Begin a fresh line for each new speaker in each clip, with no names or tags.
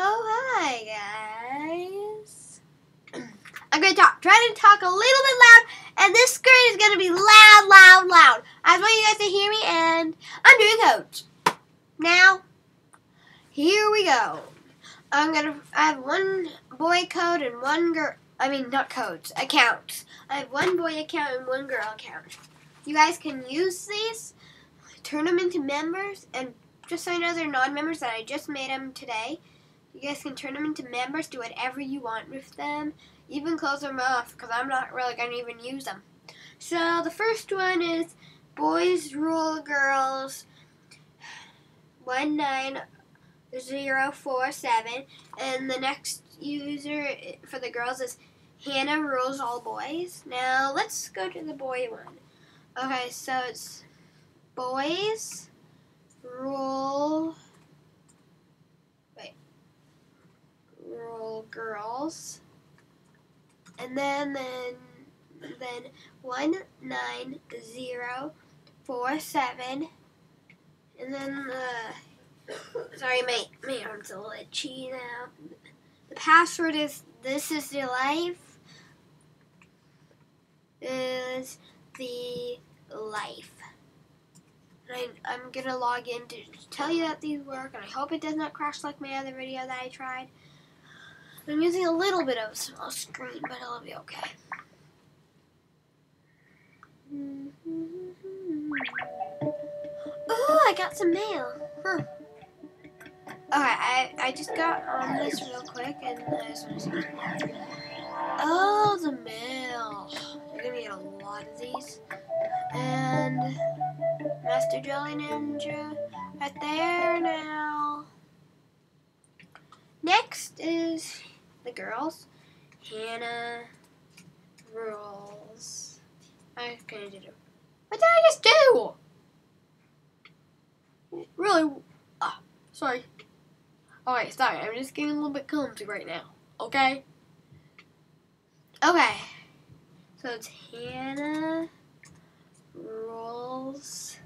Oh, hi, guys. I'm going to try to talk a little bit loud, and this screen is going to be loud, loud, loud. I want you guys to hear me, and I'm doing coach. Now, here we go. I have one boy code and one girl, not codes, accounts. I have one boy account and one girl account. You guys can use these, turn them into members, and just so you know they're non-members that I just made them today. You guys can turn them into members, do whatever you want with them, even close them off because I'm not really going to even use them. So the first one is boys rule girls 190047, and the next user for the girls is Hannah rules all boys. Now let's go to the boy one. Okay, so it's boys rule girls, and then 190047, and then sorry, my arm's a little itchy now. The password is "This is the life." Is the life. I'm gonna log in to tell you that these work, and I hope it does not crash like my other video that I tried. I'm using a little bit of a small screen, but it'll be okay. Oh, I got some mail. Huh. Okay, I just got on this real quick, and I just want to see. Oh, the mail. You're gonna get a lot of these. And Master Jelly Ninja right there now. Next is the girls. Hannah rules. I kind of did it. What did I just do? Really? Sorry. Okay, sorry. I'm just getting a little bit clumsy right now. Okay? Okay. So it's Hannah rules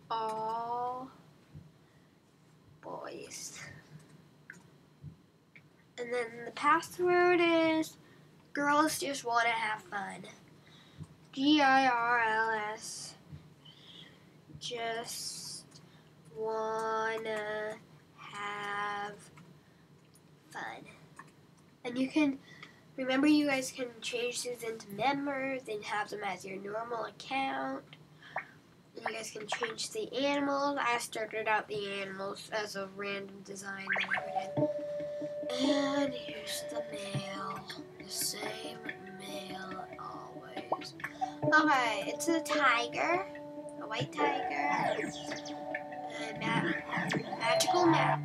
all boys. And then the password is girls just want to have fun. GIRLS. Just wanna have fun. And you can, remember, you guys can change these into members and have them as your normal account. And you guys can change the animals. I started out the animals as a random design that I did. And here's the mail. The same mail always. Okay, it's a tiger. A white tiger. And magical map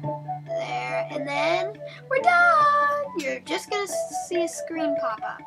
there. And then we're done. You're just going to see a screen pop up.